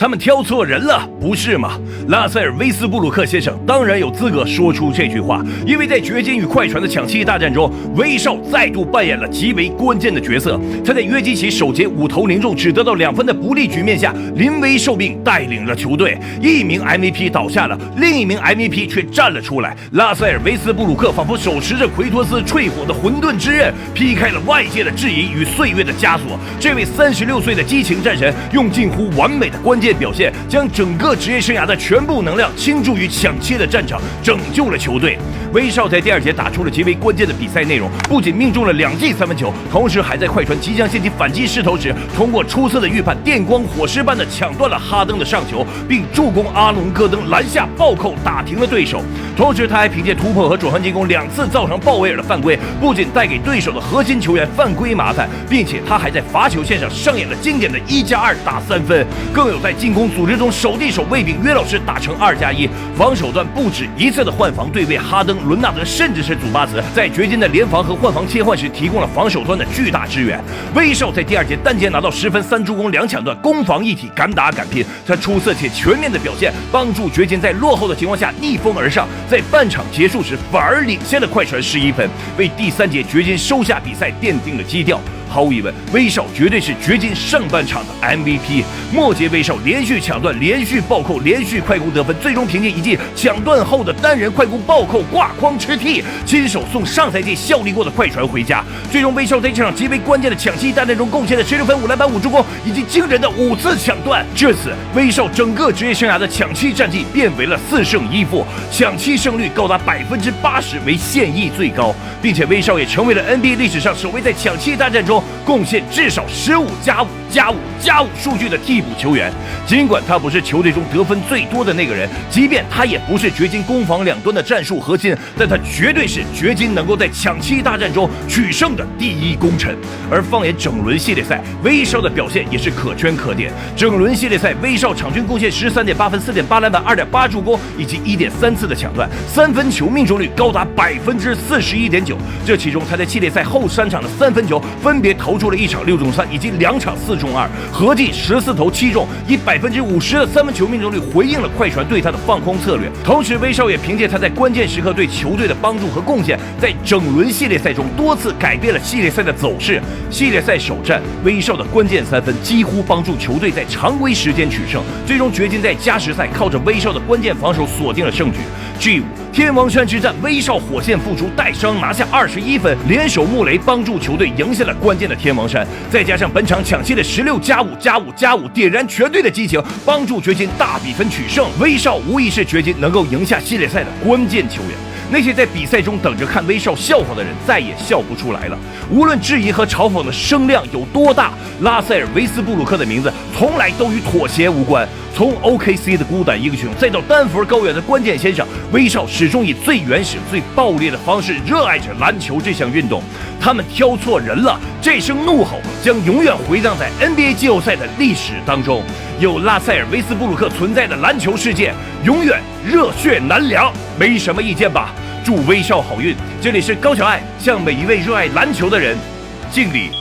他们挑错人了，不是吗？拉塞尔·威斯布鲁克先生当然有资格说出这句话，因为在掘金与快船的抢七大战中，威少再度扮演了极为关键的角色。他在约基奇首节5投0中，只得到2分的不利局面下，临危受命带领了球队。一名 MVP 倒下了，另一名 MVP 却站了出来。拉塞尔·威斯布鲁克仿佛手持着奎托斯淬火的混沌之刃，劈开了外界的质疑与岁月的枷锁。这位36岁的激情战神，用近乎完美的关键表现，将整个职业生涯的全部能量倾注于抢七的战场，拯救了球队。威少在第2节打出了极为关键的比赛内容，不仅命中了2记3分球，同时还在快船即将掀起反击势头时，通过出色的预判，电光火石般的抢断了哈登的上球，并助攻阿隆戈登篮下暴扣打停了对手。同时，他还凭借突破和转换进攻2次造成鲍威尔的犯规，不仅带给对手的核心球员犯规麻烦，并且他还在罚球线上上演了经典的1+2打3分，更有在进攻组织中手递手为饼约老师打成2+1，防守端不止一次的换防对位哈登、伦纳德，甚至是祖巴茨，在掘金的联防和换防切换时提供了防守端的巨大支援。威少在第2节单节拿到10分、3助攻、2抢断，攻防一体，敢打敢拼。他出色且全面的表现，帮助掘金在落后的情况下逆风而上，在半场结束时反而领先了快船11分，为第3节掘金收下比赛奠定了基调。毫无疑问，威少绝对是掘金上半场的 MVP。末节威少连续抢断、连续暴扣、连续快攻得分，最终凭借一记抢断后的单人快攻暴扣挂筐吃替，亲手送上赛季效力过的快船回家。最终，威少在这场极为关键的抢七大战中贡献了16分、5篮板、5助攻，以及惊人的5次抢断。至此，威少整个职业生涯的抢七战绩变为了4胜1负，抢七胜率高达80%，为现役最高，并且威少也成为了 NBA 历史上首位在抢七大战中贡献至少15+5+5+5数据的替补球员。尽管他不是球队中得分最多的那个人，即便他也不是掘金攻防两端的战术核心，但他绝对是掘金能够在抢七大战中取胜的第一功臣。而放眼整轮系列赛，威少的表现也是可圈可点。整轮系列赛，威少场均贡献13.8分、4.8篮板、2.8助攻以及1.3次的抢断，三分球命中率高达41.9%。这其中他在系列赛后3场的3分球分别投出了1场6中3以及2场4中2，合计14投7中，以50%的三分球命中率回应了快船对他的放空策略。同时，威少也凭借他在关键时刻对球队的帮助和贡献，在整轮系列赛中多次改变了系列赛的走势。系列赛首战，威少的关键3分几乎帮助球队在常规时间取胜，最终掘金在加时赛靠着威少的关键防守锁定了胜局。G5天王山之战，威少火线复出，带伤拿下21分，联手穆雷帮助球队赢下了关键的天王山，再加上本场抢七的16+5+5+5点燃全队的激情，帮助掘金大比分取胜。威少无疑是掘金能够赢下系列赛的关键球员。那些在比赛中等着看威少笑话的人再也笑不出来了。无论质疑和嘲讽的声量有多大，拉塞尔·威斯布鲁克的名字从来都与妥协无关。从 OKC 的孤胆英雄，再到丹佛高原的关键先生，威少始终以最原始、最暴烈的方式热爱着篮球这项运动。他们挑错人了，这声怒吼将永远回荡在 NBA 季后赛的历史当中。有拉塞尔·威斯布鲁克存在的篮球世界，永远热血难凉。没什么意见吧？祝威少好运。这里是高小爱，向每一位热爱篮球的人敬礼。